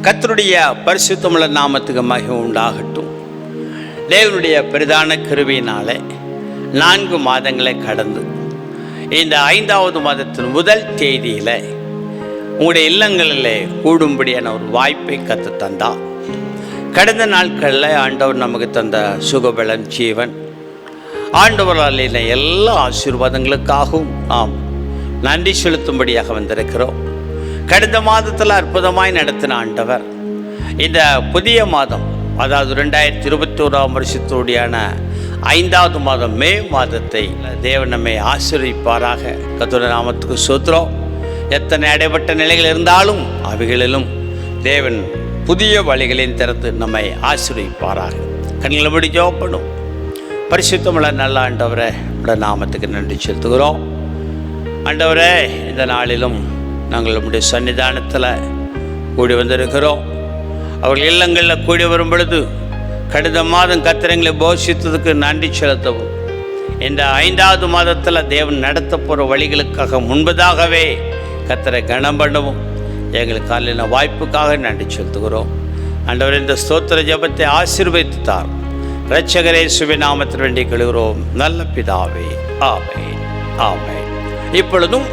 கர்த்தருடைய பரிசுத்தமுள்ள நாமத்துக்கு மகிமை உண்டாகட்டும். தேவனுடைய பிரதான கிருபையினாலே 4 மாதங்களை கடந்து இந்த 5வது மாதத்தின் முதல் தேதியில் உங்களுடைய இல்லங்களில் கூடும்படியான ஒரு வாய்ப்பை கற்று தந்தார். கடந்த நாட்களில் ஆண்டவர் நமக்கு தந்த சுகபலன் ஜீவன் ஆண்டவரால் எல்லா ஆசீர்வாதங்களுக்காகவும் நாம் நன்றி செலுத்தும்படியாக வந்திருக்கிறோம். கடந்த மாதத்தில் அற்புதமாய் நடத்தின ஆண்டவர் இந்த புதிய மாதம், அதாவது 2021ஆம் வருஷத்தோடையான 5வது மாதம் மே மாதத்தை தேவன் நம்மை ஆசீர்வதிப்பாராக. கர்த்தருடைய நாமத்துக்கு ஸ்தோத்திரம். எத்தனை அடைபட்ட நிலைகள் இருந்தாலும் அவைகளிலும் தேவன் புதிய வழிகளையும் திறந்து நம்மை ஆசீர்வதிப்பாராக. கண்களை மூடி ஜெபம் பண்ணும். பரிசுத்தமுள்ள நல்ல ஆண்டவரே, உடைய நாமத்துக்கு நன்றி செலுத்துகிறோம். ஆண்டவரே, இந்த நாளிலும் நாங்கள் நம்முடைய சன்னிதானத்தில் கூடி வந்திருக்கிறோம். அவர்கள் இல்லங்களில் கூடி வரும் பொழுது கடந்த மாதம் கர்த்தரை போஷித்ததுக்கு நன்றி செலுத்தவும், இந்த 5வது மாதத்தில் தேவன் நடத்த போகிற வழிகளுக்காக முன்பதாகவே கர்த்தரை கனம் பண்ணவும் எங்களுக்கு காலையின வாய்ப்புக்காக நன்றி செலுத்துகிறோம். ஆண்டவர், இந்த ஸ்தோத்திர ஜெபத்தை ஆசீர்வதித்தார். இரட்சகரே இயேசுவின் நாமத்தில் வேண்டி கெழுகிறோம் நல்ல பிதாவே, ஆமென், ஆமென். இப்பொழுதும்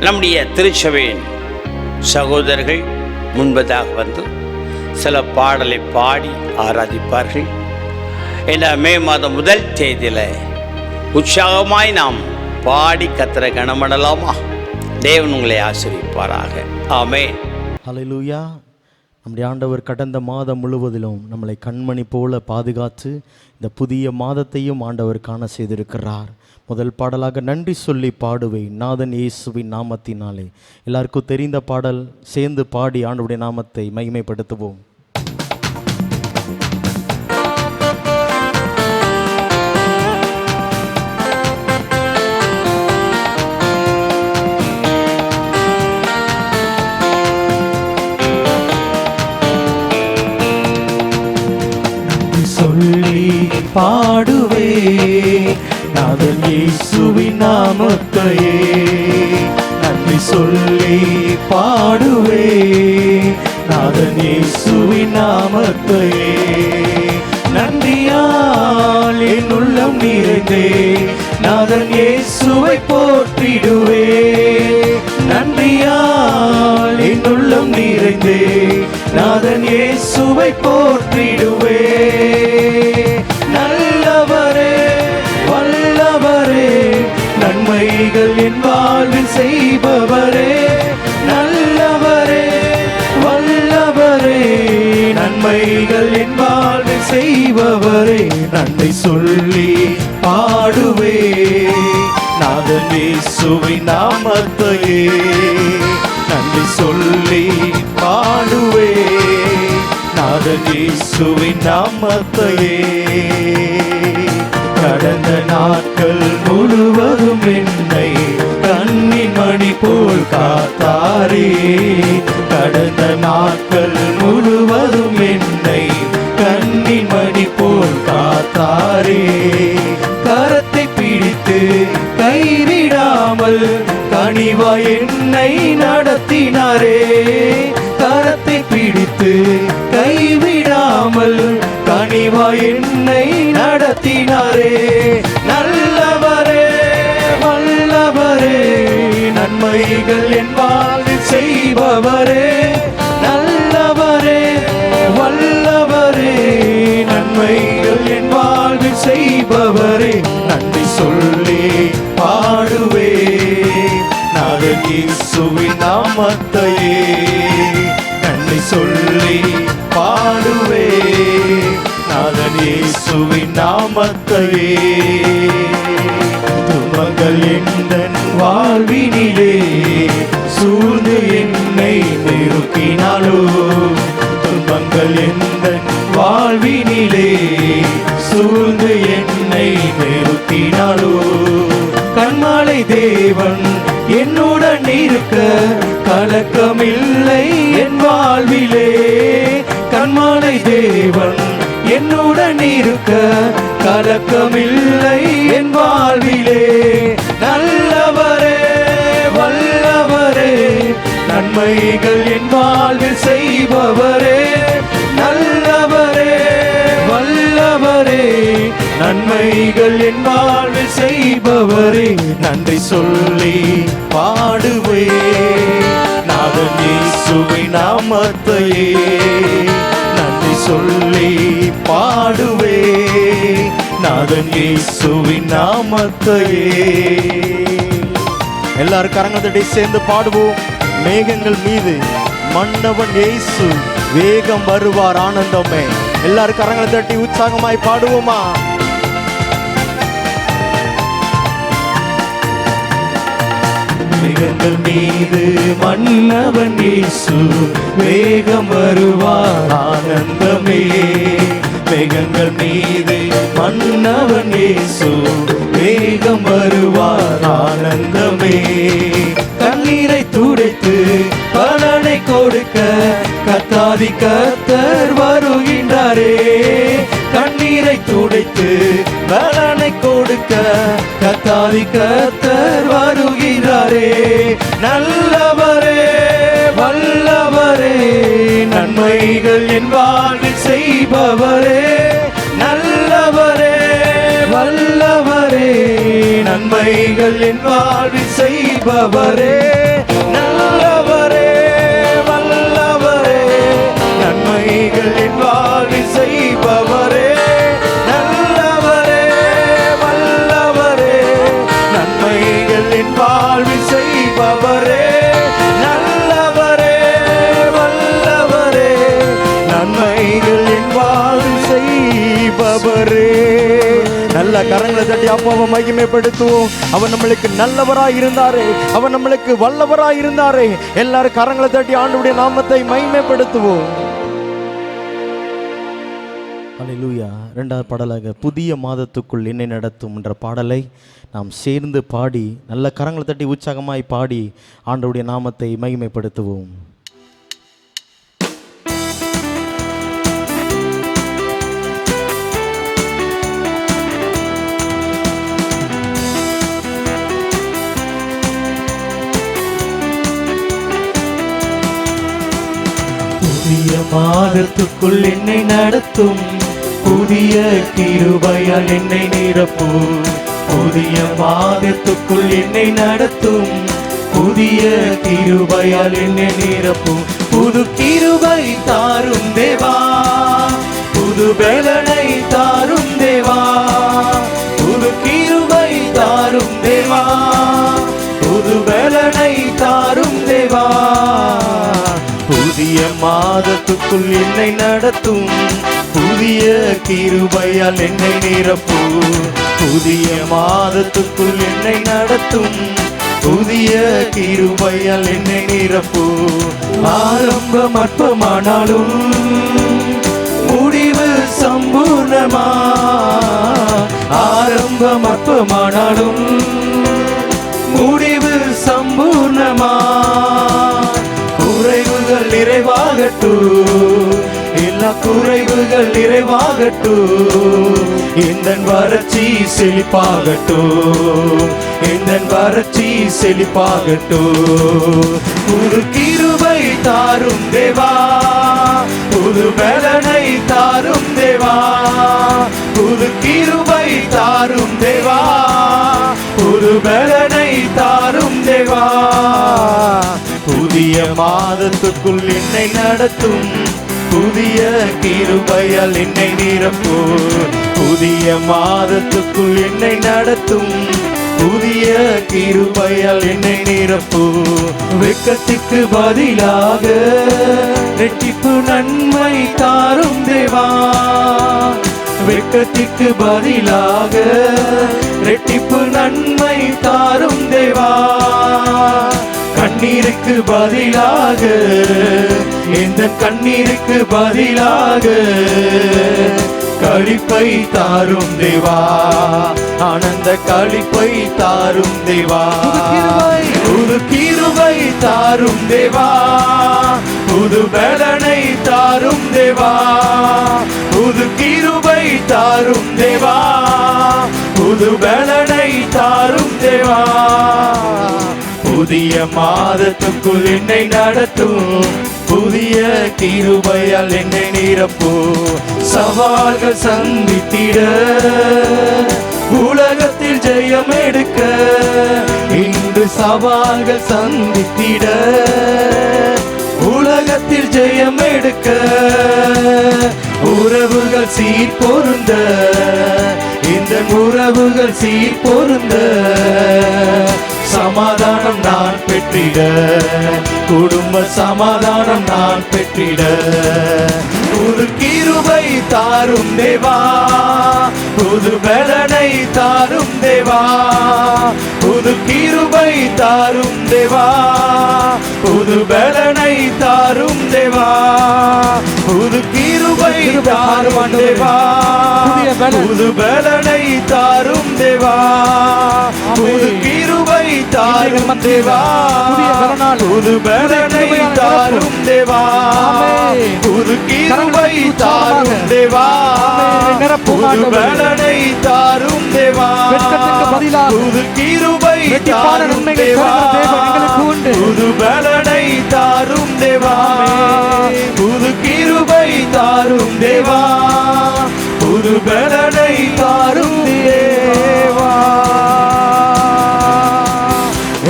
நம்முடைய திருச்சபையின் சகோதரர்கள் முன்பதாக வந்து சில பாடலை பாடி ஆராதிப்பார்கள். இந்த மே மாதம் முதல் தேதியில் உற்சாகமாய் நாம் பாடி கர்த்தரை கனமடலாமா? தேவன் உங்களை ஆசீர்வதிப்பாராக. ஆமென். ஹல்லேலூயா. நம்முடைய ஆண்டவர் கடந்த மாதம் முழுவதிலும் நம்மளை கண்மணி போல பாதுகாத்து இந்த புதிய மாதத்தையும் ஆண்டவர் காண செய்திருக்கிறார். முதல் பாடலாக நன்றி சொல்லி பாடுவேன் நாதன் இயேசுவின் நாமத்தினாலே. எல்லாருக்கும் தெரிந்த பாடல், சேர்ந்து பாடி ஆண்டவருடைய நாமத்தை மகிமைப்படுத்துவோம். சொல்லி பாடுவே நாதன் இயேசுவின் நாமத்தையே, நன்றி சொல்லி பாடுவே நாதன் இயேசுவின் நாமத்தையே. நன்றியால் என் உள்ளம் நிறைந்தே நாதன் இயேசுவை போற்றிடுவே. நன்றியால் என் உள்ளம் நிறைந்தே நாதன் இயேசுவை போற்றிடுவே. நல்லவரே வல்லவரே நன்மைகள் என் வாழ்வில் செய்பவரே. நல்லவரே வல்லவரே நன்மைகள் என் வாழ்வில் செய்பவரே. நன்றி சொல்லி பாடுவே நாதன் இயேசுவின் நாமத்தையே, நன்றி சொல்லி பாடுவே நாதன் இயேசுவின் நாமத்தையே. கடந்த நாட்கள் முழுவதும் என்னை கண்ணின் மணி போல் காத்தாரே. கடந்த நாட்கள் முழுவதும் என்னை கண்ணின் மணி போல் காத்தாரே. கரத்தை பிடித்து கைவிடாமல் கனிவாய் என்னை நடத்தினாரே. கரத்தை பிடித்து கைவிடாமல் கனிவாய் என்னை நடத்தினாரே. நல்லவரே வல்லவரே நன்மைகள் என் வாழ்வில் செய்பவரே. நல்லவரே வல்லவரே நன்மைகள் என் வாழ்வில் செய்பவரே. நன்றி சொல்லி பாடுவே நாதன் இயேசுவின் நாமத்தையே, நன்றி சொல்லி பாடுவே நாதன் இயேசுவின் நாமத்தையே. துன்பங்கள் எந்தன் வாழ்வினிலே சூழ்ந்து என்னை நெருக்கினாலோ. துன்பங்கள் எந்தன் வாழ்வினிலே சூழ்ந்து என்னை நெருக்கினாலோ. கண்மாலை தேவன் என்னுடன் இருக்க கலக்கமில்லை என் வாழ்விலே. கண்மாலை தேவன் என்னுடன் இருக்க கலக்கமில்லை என் வாழ்விலே. நல்லவரே வல்லவரே நன்மைகள் என் வாழ்வில் என் வாழ்வில் செய்பவரே, நன்றி சொல்லி பாடுவே நாதன் இயேசுவின் நாமத்தையே. நன்றி சொல்லி பாடுவே நாதன் இயேசுவின் நாமத்தையே. எல்லாரும் கரங்களை தட்டி சேர்ந்து பாடுவோம். மேகங்கள் மீது மன்னவன் இயேசு வேகம் வருவார் ஆனந்தமே. எல்லாரும் கரங்களை தட்டி உற்சாகமாய் பாடுவோமா? மேகங்கள் மீது மன்னவன் இயேசு வேகம் வருவார் ஆனந்தமே. மேகங்கள் மீது மன்னவன் இயேசு வேகம் வருவார் ஆனந்தமே. கண்ணீரை துடைத்து பலனை கொடுக்க கர்த்தாதி கர்த்தர் வருகின்றாரே. கண்ணீரை துடைத்து பலனை கொடுக்க கர்த்தாதி கர்த்தர் வருகின்றாரே. நல்லவரே வல்லவரே, நன்மைகள் என் வாழ்வில் செய்பவரே. நல்லவரே வல்லவரே, நன்மைகள் என் வாழ்வில் செய்பவரே. நல்லவரே வல்லவரே, நன்மைகள் என் வாழ்வில் செய்பவரே. நல்லவரே வல்லவரே, நன்மைகள் என் வாழ்வில் செய்பவரே. நல்லவரே வல்லவரே, நன்மைகள் என் வாழ்வில் செய்பவரே. நல்ல கரங்களை தட்டி அப்பாவை மகிமைப்படுத்துவோம். அவர் நம்மளுக்கு நல்லவராய் இருந்தாரே, அவர் நம்மளுக்கு வல்லவராய் இருந்தாரே. எல்லாரும் கரங்களை தட்டி ஆண்டவருடைய நாமத்தை மகிமைப்படுத்துவோம். அல்லேலூயா. இரண்டாவது பாடலாக புதிய மாதத்துக்குள் என்னை நடத்தும் என்ற பாடலை நாம் சேர்ந்து பாடி நல்ல கரங்களை தட்டி உற்சாகமாய் பாடி ஆண்டவருடைய நாமத்தை மகிமைப்படுத்துவோம். புதிய மாதத்துக்குள் என்னை நடத்தும், புதிய கிருபையால் என்னை நிரப்பும். புதிய மாதத்துக்குள் என்னை நடத்தும், புதிய கிருபையால் என்னை நிரப்பும். புது கிருபை தாரும் தேவா, புது பலனை தாரும் தேவா. புது கிருபை தாரும் தேவா, புது பலனை தாரும் தேவா. புதிய மாதத்துக்குள் என்னை நடத்தும், புதிய கிருபையால் என்னை நிரப்பும். புதிய மாதத்துக்குள் என்னை நடத்தும், புதிய கிருபையால் என்னை நிரப்பும். ஆரம்பம் அற்பமானாலும் முடிவு சம்பூர்ணமா. ஆரம்பம் அற்பமானாலும் முடிவு சம்பூர்ணமா. குறைவுகள் நிறைவாகட்டும், எல்லா குறைவுகள் நிறைவாகட்டும். இந்த வறட்சி செழிப்பாகட்டும், இந்த வறட்சி செழிப்பாகட்டும். புது கிருபை தாரும் தேவா, புது பலனை தாரும் தேவா. புது கிருபை தாரும் தேவா, புது பலனை தாரும் தேவா. புதிய மாதத்துக்குள் என்னை நடத்தும், புதிய கிருபையால் என்னை நிரப்பும். புதிய மாதத்துக்குள் என்னை நடத்தும், புதிய கிருபையால் என்னை நிரப்பும். வெட்கத்துக்கு பதிலாக இரட்டிப்பு நன்மை தாரும் தேவா. வெட்கத்துக்கு பதிலாக இரட்டிப்பு நன்மை தாரும் தேவா. கண்ணீருக்கு பதிலாக, இந்த கண்ணீருக்கு பதிலாக களிப்பை தாரும் தேவா. ஆனந்த களிப்பை தாரும் தேவா. புது கிருபை தாரும் தேவா, புது பலனை தாரும் தேவா. புது கிருபை தாரும் தேவா, புது பலனை தாரும் தேவா. புதிய மாதத்துக்குள் என்னை நடத்தும், புதிய கிருபையால் என்னை நிரப்பும். சவால்கள் சந்தித்திட உலகத்தில் ஜெயம் எடுக்க, இன்று சவால்கள் சந்தித்திட, உலகத்தில் ஜெயம் எடுக்க, உறவுகள் சீர் பொருந்த, இந்த உறவுகள் சீர் பொருந்த, சமாதானம் நான் பெற்றிட, குடும்ப சமாதானம் நான் பெற்றிட, புது கிருபை தாரும் தேவா, புது பலனை தாரும் தேவா, புது கிருபை தாரும் தேவா, புது பலனை தாரும் தேவா, புது கிருபை தாரும் தேவா, புது பலனை தாரும் தேவா, புது கிருபை தாரும் தேவா, புது பலனை தாரும் தேவா, புது கிருபை தாரும் தேவா, புது பலனை தாரும் தேவா, புது கிருபை தாரும் தேவா, புது பலனை தாரும் தேவா, புது கிருபை தாரும் தேவா, புது பலனை தாரும் தேவா.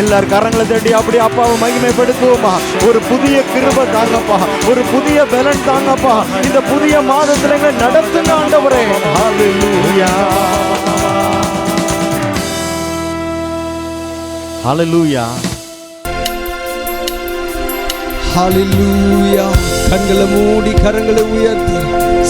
எல்லாரும் கரங்களை தட்டி அப்படி அப்பாவை மகிமைப்படுத்துவோமா. ஒரு புதிய கிருபை தாங்கப்பா, ஒரு புதிய பலன் தாங்கப்பா. இந்த புதிய மாதத்துல எங்களை நடத்துங்க ஆண்டவரே. ஹல்லேலூயா, ஹல்லேலூயா, ஹல்லேலூயா. கண்களை மூடி கரங்களை உயர்த்தி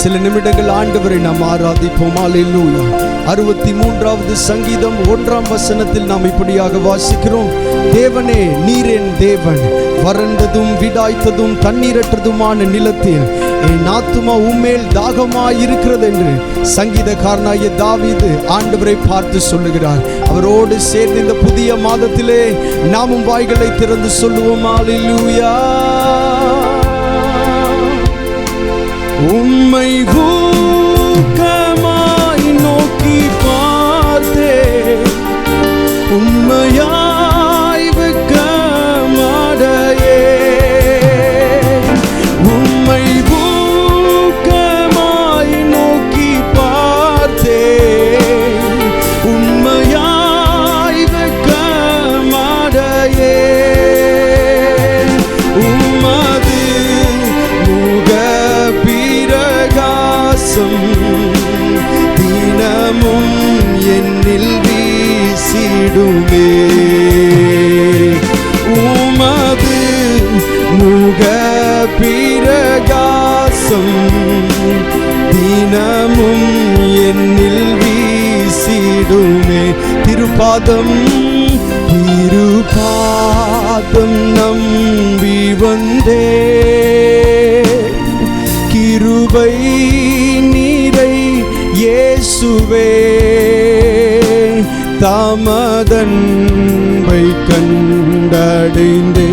சில நிமிடங்கள் ஆண்டவரை நாம் ஆராதிப்போம். ஹல்லேலூயா. 63வது சங்கீதம் 1ஆம் வசனத்தில் நாம் இப்படியாக வாசிக்கிறோம். தேவனே நீர் என் தேவன், வறண்டதும் விடாய்த்ததும் தண்ணீரற்றதுமான நிலத்தில் என் ஆத்துமா உம்மேல் தாகமாய் இருக்கிறது என்று சங்கீதக்காரனாகிய தாவீது ஆண்டவரை பார்த்து சொல்லுகிறார். அவரோடு சேர்ந்து இந்த புதிய மாதத்திலே நாமும் வாய்களை திறந்து சொல்லுவோம். ஹல்லேலூயா. உம்மை ஊக்கமாய் நோக்கி பார்த்தே, உம்மையாய் வெட்கமடையே, உம்மை ஊக்கமாய் நோக்கி பார்த்தே, உம்மையாய் வெட்கமடையே, உமது முக பிரகாசம் தினமும் என்னில் வீசிடுமே, உமது முக பிரகாசம் தினமும் என்னில் வீசிடுமே. திருப்பாதம் திருப்பாதம் நம்பி வந்தே, கிருபை நீரை இயேசுவே, தாமதன்பை கண்டடைந்தே,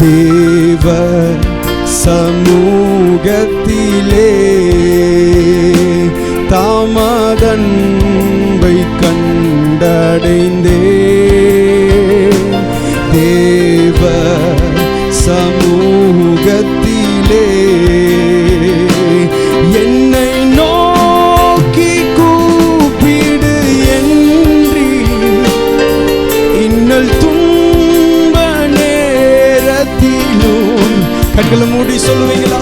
தேவ சமூகத்திலே தாமதன்பை கண்டடைந்தே, தேவ சமூகத்திலே என்னை நோக்கி கூப்பிடு என்றி, இன்னல் துன்ப நேரத்திலும் கண்களை மூடி சொல்லுவீங்களா?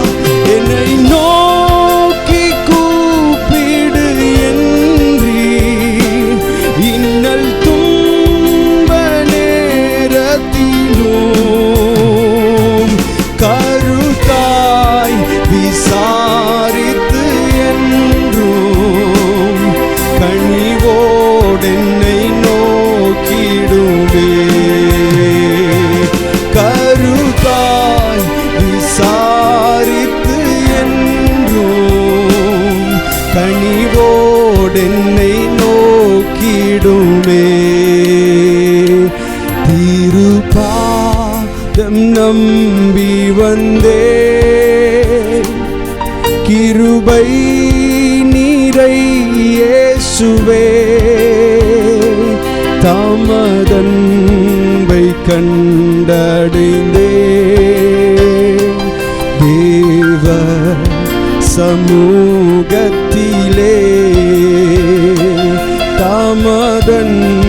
என்னை நோக்கி கூப்பிடு என்றி, இன்னல் துன்ப நேரத்திலும் கருத்தாய் விசாரித்து என்றும் கனிவோடென்னை நோக்கிடுவே, கருத்தாய் விசாரித்து என்றும் கனிவோடென்னை நோக்கிடுமே. திருப்பாதம் நம்பி வந்தே, கிருபை நீரை இயேசுவே, தாமதன்பை கண்டடைந்தே, தேவ சமூகத்திலே தாமதன்பை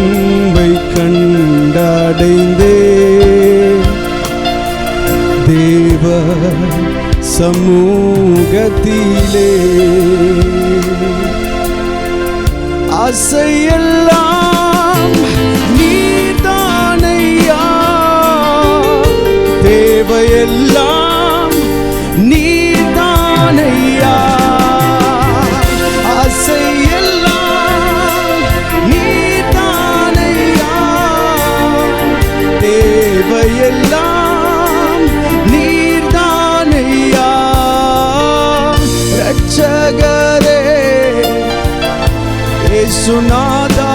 கண்டடைந்தே தேவ சமூகத்திலே ஆசையெல்லாம் நீதானையா, தேவையெல்லாம் நீதானையா, ஆசையெல்லாம் நீதானையா, தேவையெல்லாம் நீதானையா. ரட்சகரே இயேசுநாதா,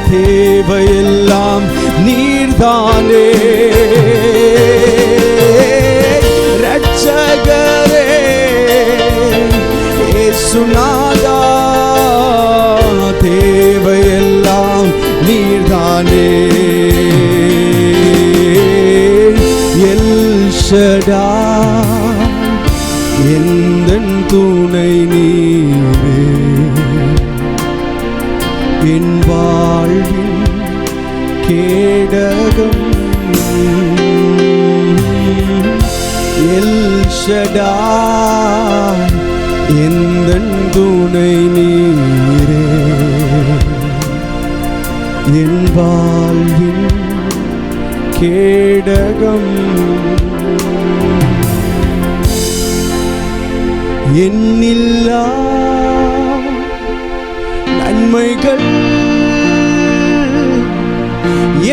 தேவையெல்லாம் நீர்தானே. ரட்சகரே இயேசுநாதா, தேவையெல்லாம் நீர்தானே. எல் ஷடாய் எந்தன் துணை நீரே, என் வாழ்வின் கேடகம். எல் ஷடாய் எந்தன் துணை நீரே, என் வாழ்வின் கேடகம். எண்ணில்லா நன்மைகள்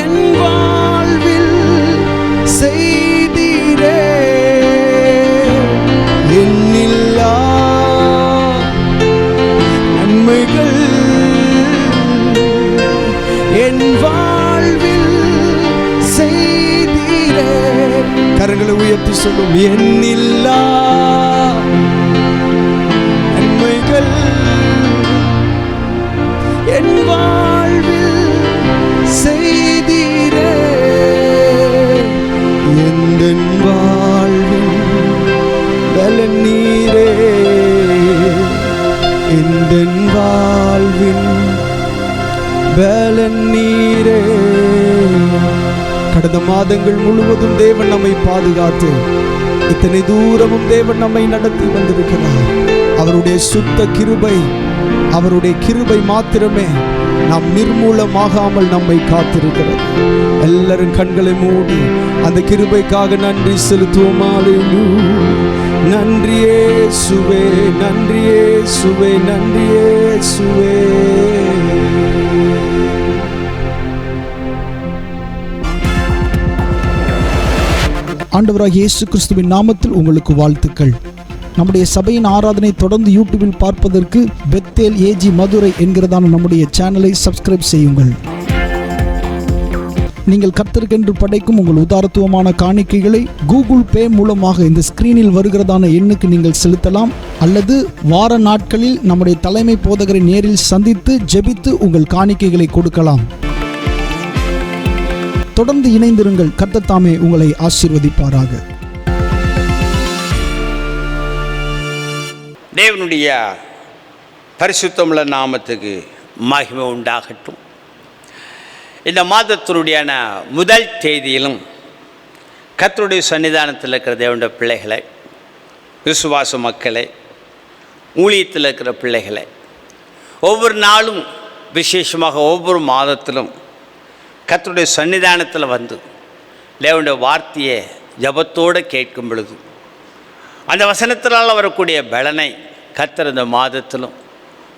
என் வாழ்வில் செய்தீரே, எண்ணில்லா நன்மைகள் என் வாழ்வில் செய்தீரே. கரங்களை உயர்த்தி சொல்லும், எண்ணில்லா நன்மைகள் என் வாழ்வில் செய்தீரே, எந்தன் வாழ்வில் பலன் நீரே, எந்தன் வாழ்வில் பலன் நீரே. கடந்த மாதங்கள் முழுவதும் தேவன் நம்மை பாதுகாத்து இத்தனை தூரமும் தேவன் நம்மை நடத்தி வந்திருக்கிறார். அவருடைய சுத்த கிருபை, அவருடைய கிருபை மாத்திரமே நாம் நிர்மூலமாகாமல் நம்மை காத்திருக்கிறது. எல்லாரும் கண்களை மூடி அந்த கிருபைக்காக நன்றி செலுத்துவோம். அல்லேலூயா. நன்றியே சுவே, நன்றியே சுவே, நன்றியே சுவே. ஆண்டவராகிய இயேசு கிறிஸ்துவின் நாமத்தில் உங்களுக்கு வாழ்த்துக்கள். நம்முடைய சபையின் ஆராதனை தொடர்ந்து யூடியூபில் பார்ப்பதற்கு பெத்தேல் ஏஜி மதுரை என்கிறதான நம்முடைய சேனலை சப்ஸ்கிரைப் செய்யுங்கள். நீங்கள் கர்த்தருக்கென்று படைக்கும் உங்கள் உதாரத்துவமான காணிக்கைகளை கூகுள் பே மூலமாக இந்த ஸ்கிரீனில் வருகிறதான எண்ணுக்கு நீங்கள் செலுத்தலாம். அல்லது வார நாட்களில் நம்முடைய தலைமை போதகரை நேரில் சந்தித்து ஜெபித்து உங்கள் காணிக்கைகளை கொடுக்கலாம். தொடர்ந்து இணைந்திருங்கள். கர்த்தர் தாமே உங்களை ஆசீர்வதிப்பாராக. தேவனுடைய பரிசுத்தமுள்ள நாமத்துக்கு மகிமை உண்டாகட்டும். இந்த மாதத்தினுடைய முதல் தேதியிலும் கர்த்தருடைய சன்னிதானத்தில் இருக்கிற தேவனுடைய பிள்ளைகளை, விசுவாச மக்களை, ஊழியத்தில் இருக்கிற பிள்ளைகளை ஒவ்வொரு நாளும் விசேஷமாக ஒவ்வொரு மாதத்திலும் கர்த்தருடைய சன்னிதானத்தில் வந்து தேவனுடைய வார்த்தையை ஜபத்தோடு கேட்கும் பொழுது அந்த வசனத்தினால் வரக்கூடிய பலனை கர்த்தர் இந்த மாதத்திலும்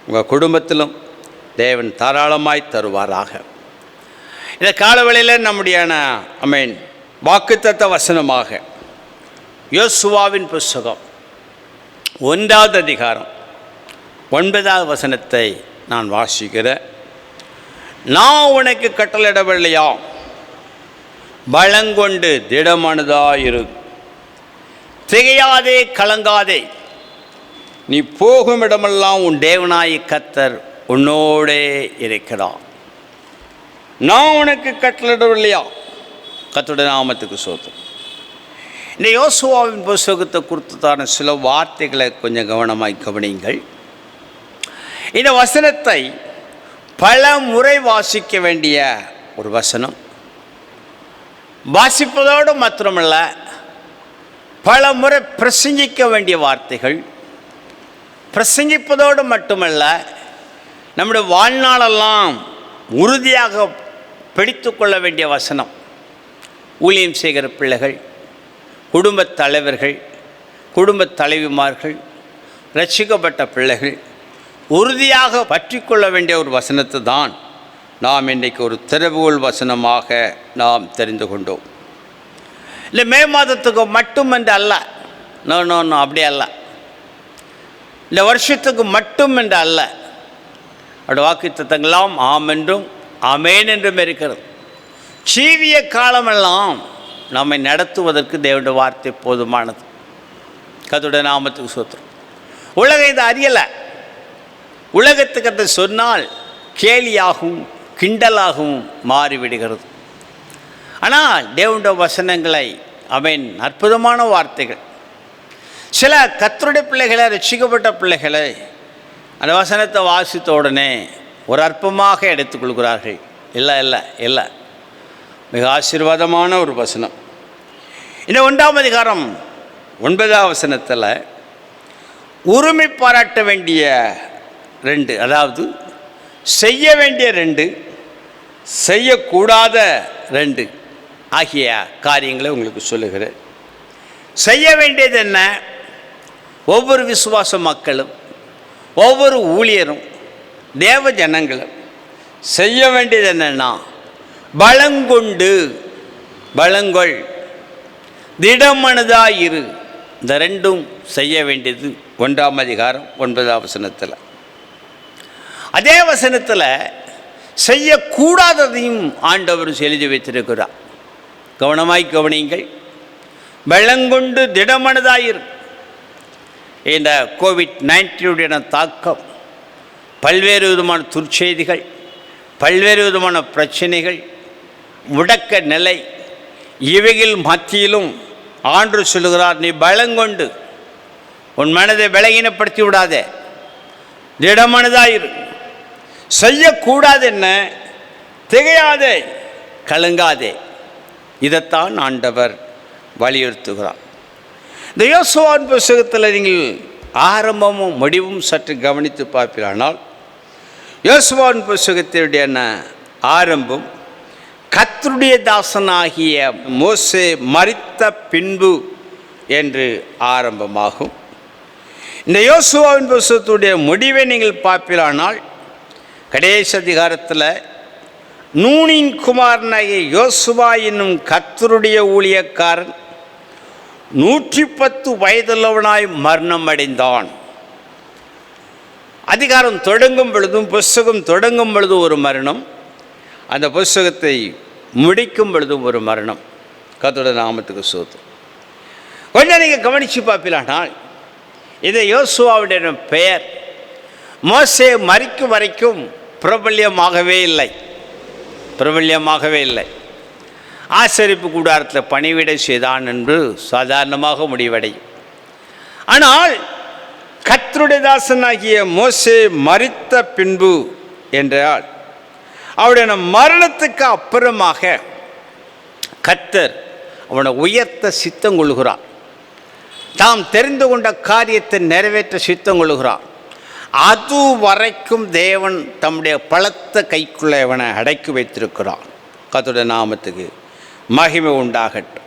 உங்கள் குடும்பத்திலும் தேவன் தாராளமாய் தருவாராக. இந்த காலவேளையில் நம்முடைய வாக்குத்தத்த வசனமாக யோசுவாவின் புஸ்தகம் 1வது அதிகாரம் 9வது வசனத்தை நான் வாசிக்கிறேன். நான் உனக்கு கட்டளையிடவில்லையா, பலங்கொண்டு திடமானதாயிரு, திகையாதே கலங்காதே, நீ போகும் இடமெல்லாம் உன் தேவனாய் கர்த்தர் உன்னோடே இருக்கிறார். நான் உனக்கு கட்டளையிடவில்லையா? கர்த்தருடைய நாமத்துக்கு ஸ்தோத்திரம். இந்த யோசுவாவின் புஸ்தகத்தை குறித்தான சில வார்த்தைகளை கொஞ்சம் கவனமாய் கவனியுங்கள். இந்த வசனத்தை பல முறை வாசிக்க வேண்டிய ஒரு வசனம். வாசிப்பதோடு மாத்திரமல்ல, பல முறை பிரசங்கிக்க வேண்டிய வார்த்தைகள். பிரசங்கிப்பதோடு மட்டுமல்ல, நம்முடைய வாழ்நாளெல்லாம் உறுதியாக பிடித்து கொள்ள வேண்டிய வசனம். ஊழியம் செய்கிற பிள்ளைகள், குடும்பத் தலைவர்கள், குடும்பத் தலைவிமார்கள், ரட்சிக்கப்பட்ட பிள்ளைகள் உறுதியாக பற்றி கொள்ள வேண்டிய ஒரு வசனத்தை தான் நாம் இன்றைக்கு ஒரு திறவுகோல் வசனமாக நாம் தெரிந்து கொண்டோம். இல்லை மே மாதத்துக்கு மட்டுமென்று அல்ல, நோ அப்படி அல்ல. இந்த வருஷத்துக்கு மட்டும் என்று அல்ல. அவருடைய வாக்குத்தத்தங்களாம் ஆம் என்றும் ஆமேன் என்றும் இருக்கிறது. ஜீவிய காலமெல்லாம் நம்மை நடத்துவதற்கு தேவனுடைய வார்த்தை போதுமானது. கர்த்தருடைய நாமத்துக்கு ஸ்தோத்திரம். உலகம் இதை அறியலை. உலகத்துக்கு அதை சொன்னால் கேலியாகவும் கிண்டலாகவும் மாறிவிடுகிறது. ஆனால் தேவனுடைய வசனங்களை அற்புதமான வார்த்தைகள். சில கர்த்தருடைய பிள்ளைகளை, ரட்சிக்கப்பட்ட பிள்ளைகளை அந்த வசனத்தை வாசித்த உடனே ஒரு அற்பமாக எடுத்துக்கொள்கிறார்கள். இல்லை, மிக ஆசீர்வாதமான ஒரு வசனம். இந்த 1ஆம் அதிகாரம் 9ஆம் வசனத்தில் உரிமை பாராட்ட வேண்டிய 2, அதாவது செய்ய வேண்டிய 2, செய்யக்கூடாத 2 ஆகிய காரியங்களை உங்களுக்கு சொல்லுகிறேன். செய்ய வேண்டியது என்ன? ஒவ்வொரு விசுவாச மக்களும், ஒவ்வொரு ஊழியரும், தேவ ஜனங்களும் செய்ய வேண்டியது என்னன்னா, பலங்கொள், திடமனதாயிரு. இந்த 2ம் செய்ய வேண்டியது 1ஆம் அதிகாரம் 9ஆம் வசனத்தில். அதே வசனத்தில் செய்யக்கூடாததையும் ஆண்டவர் எழுதி வைத்திருக்கிறார். கவனமாய் கவனியுங்கள். பலங்கொண்டு திடமனதாயிரு. இந்த கோவிட்-19 தாக்கம், பல்வேறு விதமான துர்ச்செய்திகள், பல்வேறு விதமான பிரச்சனைகள், முடக்க நிலை, இவைகள் மத்தியிலும் ஆண்டவர் சொல்லுகிறார், நீ பலங்கொண்டு உன் மனதை பலகீனப்படுத்தி விடாதே, திடமனதாயிரு. செய்யக்கூடாது என்ன? திகையாதே, கலங்காதே. இதைத்தான் ஆண்டவர் வலியுறுத்துகிறார். இந்த யோசுவாவின் புஸ்தகத்தில் நீங்கள் ஆரம்பமும் முடிவும் சற்று கவனித்து பார்ப்பீரானால், யோசுவாவின் புஸ்தகத்தினுடைய ஆரம்பம் கர்த்தருடைய தாசனாகிய மோசே மரித்த பின்பு என்று ஆரம்பமாகும். இந்த யோசுவாவின் புஸ்தகத்துடைய முடிவை நீங்கள் பார்ப்பீரானால், கடைசி அதிகாரத்தில் நூனின் குமாரனாகிய யோசுவா என்னும் கர்த்தருடைய ஊழியக்காரன் 110 வயதுள்ளவனாய் மரணம் அடைந்தான். அதிகாரம் தொடங்கும் பொழுதும், புஸ்தகம் தொடங்கும் பொழுதும் ஒரு மரணம், அந்த புஸ்தகத்தை முடிக்கும் பொழுதும் ஒரு மரணம். கர்த்தருடைய நாமத்துக்கு ஸ்தோத்திரம். கொஞ்சம் நீங்கள் கவனித்து பார்ப்பீர்களானால், இது யோசுவாவுடைய பெயர் மோசே மரிக்கும் வரைக்கும் பிரபல்யமாகவே இல்லை. ஆசரிப்பு கூடாரத்தில் பணிவிடை செய்தான் என்று சாதாரணமாக முடிவடையும். ஆனால் கர்த்தருடைய தாசனாகிய மோசே மரித்த பின்பு என்றால், அவருடைய மரணத்துக்கு அப்புறமாக கர்த்தர் அவனை உயர்த்த சித்தம் கொள்கிறார். தாம் தெரிந்து கொண்ட காரியத்தை நிறைவேற்ற சித்தம் கொள்கிறார். அது வரைக்கும் தேவன் தம்முடைய பலத்த கைக்குள்ளே அவனை அடக்கி வைத்திருக்கிறார். கர்த்தருடைய நாமத்துக்கு மகிமை உண்டாகட்டும்.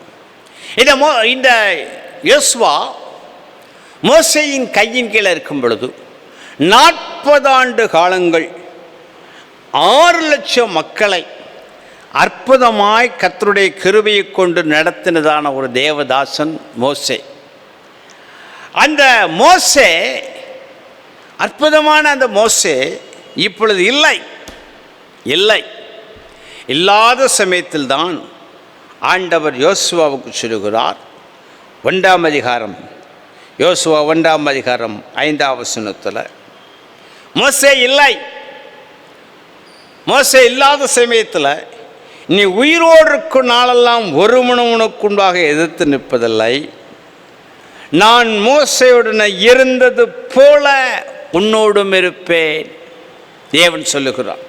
இந்த யோசுவா மோசேயின் கையின் கீழே இருக்கும் பொழுது 40 ஆண்டு காலங்கள் 6 லட்சம் மக்களை அற்புதமாய் கர்த்தருடைய கிருபையை கொண்டு நடத்தினதான ஒரு தேவதாசன் மோசே. அந்த மோசே, அற்புதமான அந்த மோசே இப்பொழுது இல்லாத சமயத்தில் தான் ஆண்டவர் யோசுவாவுக்கு சொல்லுகிறார். 1ஆம் அதிகாரம், யோசுவா 1ஆம் அதிகாரம் 5ஆம் வசனத்தில், மோசே இல்லாத சமயத்தில் நீ உயிரோடு இருக்கும் நாளெல்லாம் ஒருவனும் உனக்கு முன்பாக எதிர்த்து நிற்பதில்லை. நான் மோசேயுடனே இருந்தது போல உன்னோடும் இருப்பேன். தேவன் சொல்லுகிறான்.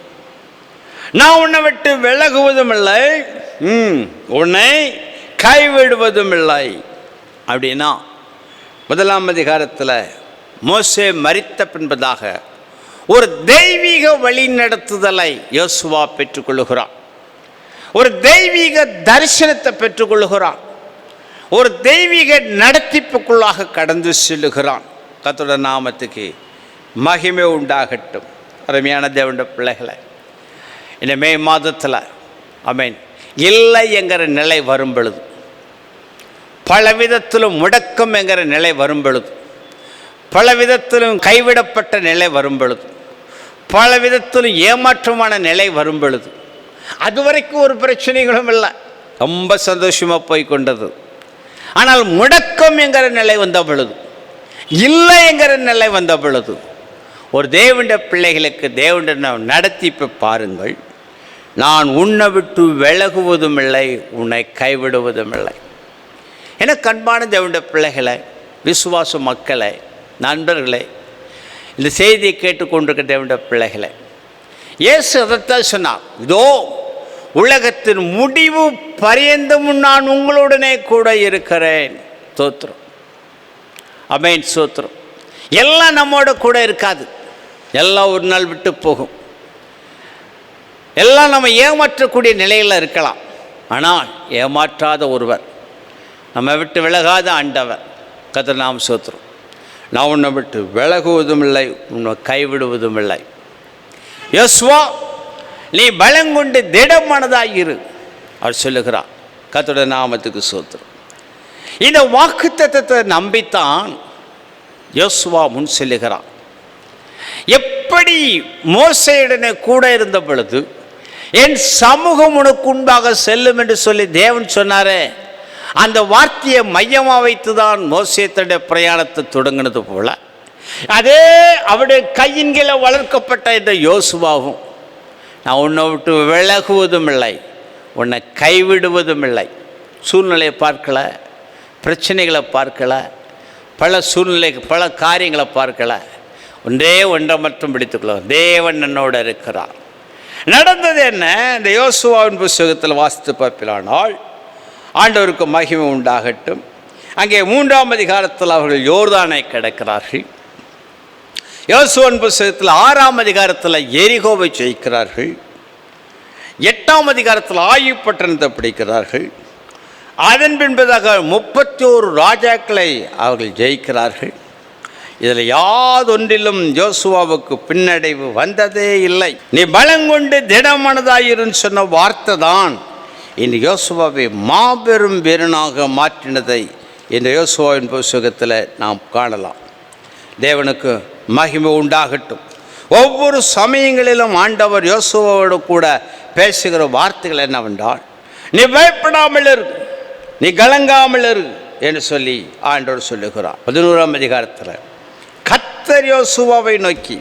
நான் உன்னை விட்டு விலகுவதும் இல்லை, உன்னை கைவிடுவதும் இல்லை. அப்படின்னா 1ஆம் அதிகாரத்தில் மோசே மரித்த பின்பதாக ஒரு தெய்வீக வழி நடத்துதலை யோசுவா பெற்றுக்கொள்ளுகிறான். ஒரு தெய்வீக தரிசனத்தை பெற்றுக்கொள்ளுகிறான். ஒரு தெய்வீக நடத்திப்புக்குள்ளாக கடந்து செல்லுகிறான். கர்த்தருடைய நாமத்துக்கு மகிமை உண்டாகட்டும். அருமையான தேவனுடைய பிள்ளைகளை, இந்த மே மாதத்தில் ஆமென் இல்லை என்கிற நிலை வரும் பொழுது, பல விதத்திலும் முடக்கம் என்கிற நிலை வரும் பொழுது, பல விதத்திலும் கைவிடப்பட்ட நிலை வரும் பொழுது, பல விதத்திலும் ஏமாற்றமான நிலை வரும் பொழுது, அதுவரைக்கும் ஒரு பிரச்சனைகளும் இல்லை, ரொம்ப சந்தோஷமாக போய் கொண்டது. ஆனால் முடக்கம் என்கிற நிலை வந்த பொழுது, இல்லை என்கிற நிலை வந்த பொழுது, ஒரு தேவனுடைய பிள்ளைகளுக்கு தேவனுடைய நடத்தி இப்போ பாருங்கள். நான் உன்னை விட்டு விலகுவதும் இல்லை, உன்னை கைவிடுவதும் இல்லை. எனக்கு அன்பான தேவனுடைய பிள்ளைகளை, விசுவாச மக்களை, நண்பர்களே, இந்த செய்தியை கேட்டுக்கொண்டிருக்க தேவனுடைய பிள்ளைகளை, இயேசு அதைத்தான் சொன்னார். இதோ உலகத்தின் முடிவு பரியந்தமும் நான் உங்களுடனே கூட இருக்கிறேன். ஸ்தோத்திரம், ஆமென், ஸ்தோத்திரம். எல்லாம் நம்மோட கூட இருக்காது, எல்லாம் ஒரு நாள் விட்டு போகும். எல்லாம் நம்ம ஏமாற்றக்கூடிய நிலையில் இருக்கலாம். ஆனால் ஏமாற்றாத ஒருவர், நம்ம விட்டு விலகாத ஆண்டவர். கர்த்தர் நாம ஸ்தோத்திரம். நான் உன்னை விட்டு விலகுவதும் இல்லை, உன்னை கைவிடுவதும் இல்லை. யோசுவா, நீ பலங்கொண்டு திடமானதாயிரு அவர் சொல்லுகிறார். கர்த்தருடைய நாமத்துக்கு ஸ்தோத்திரம். இந்த வாக்குத்தத்தத்தை நம்பித்தான் யோசுவா முன் செல்லுகிறான். எப்படி மோசேயுடனே கூட இருந்த பொழுது என் சமூகம் உனக்கு உண்டாக செல்லும் என்று சொல்லி தேவன் சொன்னாரே, அந்த வார்த்தையை மையமாக வைத்து தான் மோசே தன்னுடைய பிரயாணத்தை தொடங்கினது போல, அதே அவருடைய கையின் கீழே வளர்க்கப்பட்ட இந்த யோசுவாவும், நான் உன்னை விட்டு விலகுவதும் இல்லை, உன்னை கைவிடுவதும் இல்லை. சூழ்நிலையை பார்க்கல, பிரச்சனைகளை பார்க்கல, பல சூழ்நிலை பல காரியங்களை பார்க்கல, ஒன்றை மட்டும் பிடித்துக்கொள்ள, தேவன் என்னோடு இருக்கிறார். நடந்தது என்ன? இந்த யோசுவாவின் புத்தகத்தில் வாசித்து பார்ப்பிலானால், ஆண்டவருக்கு மகிமை உண்டாகட்டும். அங்கே 3ஆம் அதிகாரத்தில் அவர்கள் யோர்தானை கடக்கிறார்கள். யோசுவாவின் புத்தகத்தில் 6ஆம் அதிகாரத்தில் எரிகோவை ஜெயிக்கிறார்கள். 8ஆம் அதிகாரத்தில் ஆயி பட்டணத்தை பிடிக்கிறார்கள். அதன் பின்பதாக 31 ராஜாக்களை அவர்கள் ஜெயிக்கிறார்கள். இதில் யாதொன்றிலும் யோசுவாவுக்கு பின்னடைவு வந்ததே இல்லை. நீ பலங்கொண்டு திடமானதாயிருன்னு சொன்ன வார்த்தை தான் இந்த யோசுவாவை மாபெரும் வீரனாக மாற்றினதை இந்த யோசுவாவின் புத்தகத்தில் நாம் காணலாம். தேவனுக்கு மகிமை உண்டாகட்டும். ஒவ்வொரு சமயங்களிலும் ஆண்டவர் யோசுவாவோடு கூட பேசுகிற வார்த்தைகள் என்னவென்றால், நீ பயப்படாமல் இரு, நீ கலங்காமல் இரு என்று சொல்லி ஆண்டவர் சொல்லுகிறார். 11ஆம் அதிகாரத்தில் கர்த்தர் யோசுவாவை நோக்கி,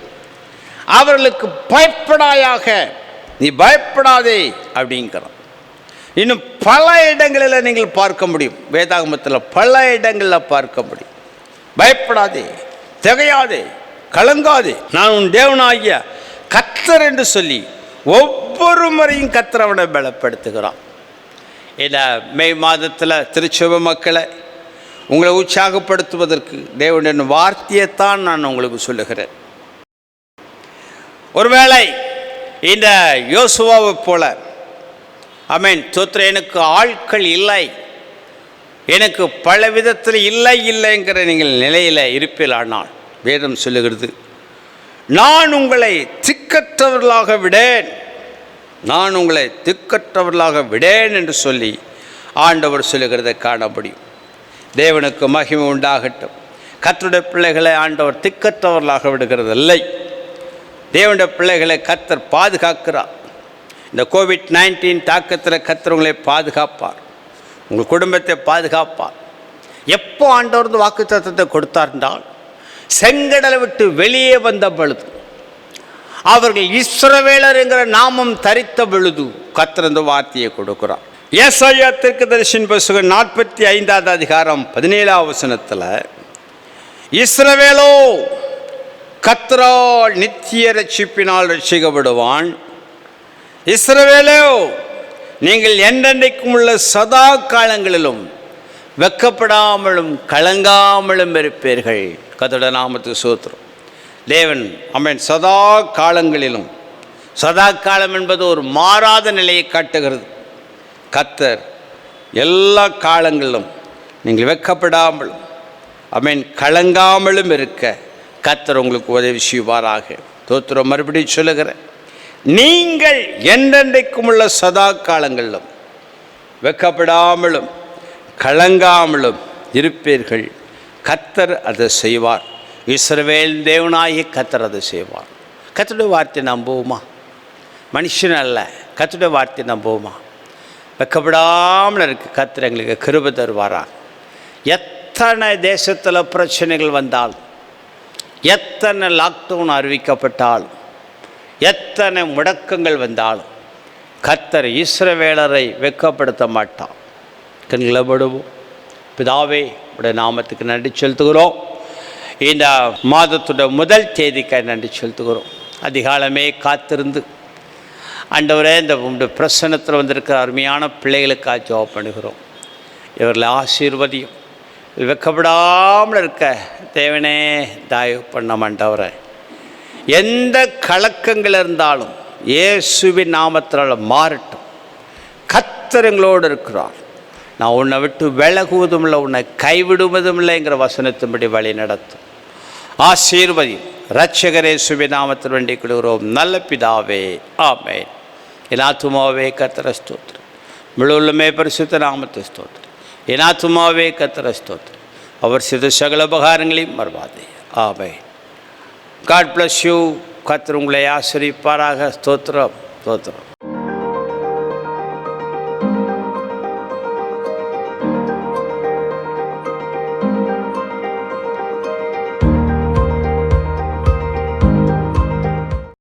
அவர்களுக்கு பயப்படாயாக, நீ பயப்படாதே அப்படிங்கிறார். இன்னும் பல இடங்களில் நீங்கள் பார்க்க முடியும், வேதாகமத்தில் பல இடங்களில் பார்க்க முடியும். பயப்படாதே, திகையாதே, கலங்காதே, நான் உன் தேவனாகிய கர்த்தர் என்று சொல்லி ஒவ்வொரு முறையும் கர்த்தர் அவனை பலப்படுத்துகிறான். இந்த மே மாதத்தில் திருச்சபை மக்களை உங்களை உற்சாகப்படுத்துவதற்கு தேவனுடைய வார்த்தையைத்தான் நான் உங்களுக்கு சொல்லுகிறேன். ஒருவேளை இந்த யோசுவாவை போல ஆமென் தோற்ற எனக்கு ஆட்கள் இல்லை, எனக்கு பல விதத்தில் இல்லைங்கிற நீங்கள் நிலையில் இருப்பீர்களானால், வேதம் சொல்லுகிறது, நான் உங்களை திக்கற்றவர்களாக விடேன், நான் உங்களை திக்கற்றவர்களாக விடேன் என்று சொல்லி ஆண்டவர் சொல்லுகிறதை காண முடியும். தேவனுக்கு மகிமை உண்டாகட்டும். கர்த்தருடைய பிள்ளைகளை ஆண்டவர் திக்கற்றவர்களாக விடுகிறதில்லை. தேவனுடைய பிள்ளைகளை கர்த்தர் பாதுகாக்கிறார். இந்த கோவிட்-19 தாக்கத்தில் கர்த்தர் உங்களை பாதுகாப்பார், உங்கள் குடும்பத்தை பாதுகாப்பார். எப்போ ஆண்டவர் வாக்குத்தத்தத்தை கொடுத்தார் என்றால், செங்கடலை விட்டு வெளியே வந்த பொழுது அவர்கள் இஸ்ரவேலர் என்கிற நாமம் தரித்த பொழுது கர்த்தர் அந்த வார்த்தையை கொடுக்கிறார். ஏசாயா தீர்க்கதரிசியின் புத்தகம் 45 அதிகாரம் 17 வசனத்தில், இஸ்ரவேலோ கர்த்தரால் நித்திய ரட்சிப்பினால் ரட்சிக்கப்படுவான். இஸ்ரவேலோ நீங்கள் என்றென்றைக்கும் உள்ள சதா காலங்களிலும் வெக்கப்படாமலும் கலங்காமலும் இருப்பீர்கள். கர்த்தருடைய நாமத்துக்கு ஸ்தோத்திரம். தேவன் ஆமென் சதா காலங்களிலும், சதா காலம் என்பது ஒரு மாறாத நிலையை காட்டுகிறது. கர்த்தர் எல்லா காலங்களிலும் நீங்கள் வெக்கப்படாமலும் ஆமென் கலங்காமலும் இருக்க கர்த்தர் உங்களுக்கு உதவி செய்வாராக. ஸ்தோத்திரம். மறுபடியும் சொல்லுகிறேன், நீங்கள் என்றென்றைக்கும் உள்ள சதா காலங்களிலும் வெக்கப்படாமலும் கலங்காமலும் இருப்பீர்கள். கர்த்தர் அதை செய்வார். இஸ்ரவேல் தேவனாகிய கர்த்தர் அதை செய்வார். கர்த்தருடைய வார்த்தை நம்புவோமா? மனுஷன் அல்ல, கர்த்தருடைய வார்த்தை நம்புவோமா? வெக்கப்படாமல் இருக்க கர்த்தர் எங்களுக்கு கிருபை தருவாரா? எத்தனை தேசத்தில் பிரச்சனைகள் வந்தாலும், எத்தனை லாக்டவுன் அறிவிக்கப்பட்டாலும், எத்தனை முடக்கங்கள் வந்தாலும் கர்த்தர் இஸ்ரவேலரை வெட்கப்படுத்த மாட்டார். கண்களை மூடுவோம். பிதாவே, உடைய நாமத்துக்கு நன்றி செலுத்துகிறோம். இந்த மாதத்துடைய முதல் தேதிக்காக நன்றி செலுத்துகிறோம். அதிகாலமே காத்திருந்து ஆண்டவரே இந்த உங்களுடைய பிரசன்னத்தில் வந்திருக்கிற அருமையான பிள்ளைகளுக்காக ஜெபம் பண்ணுகிறோம். இவர்களை ஆசீர்வதியும். வெக்கப்படாமல் இருக்க தேவனே தயவு பண்ண மாட்டவரை. எந்த கலக்கங்கள் இருந்தாலும் இயேசுவின் நாமத்தினால் மாறட்டும். கர்த்தர் எங்களோடு இருக்கிறார். நான் உன்னை விட்டு விலகுவதும் இல்லை, உன்னை கைவிடுவதும் இல்லைங்கிற வசனத்தின்படி வழி நடத்தும். ஆசீர்வதியும். இரட்சகரே இயேசுவின் நாமத்தில் வேண்டிக் கொள்கிறோம் நல்ல பிதாவே, ஆமென். என் ஆத்துமாவே கர்த்தரை ஸ்தோத்திரம். முழு உள்ளமே பரிசுத்த நாமத்தை ஸ்தோத்திரம். என் ஆத்துமாவே கர்த்தரை ஸ்தோத்திரம். அவர் செய்த சகல உபகாரங்களையும் மறவாதே. ஆமென். God bless you. கர்த்தர் உங்களை ஆசீர்வதிப்பாராக. ஸ்தோத்திரம், ஸ்தோத்திரம்.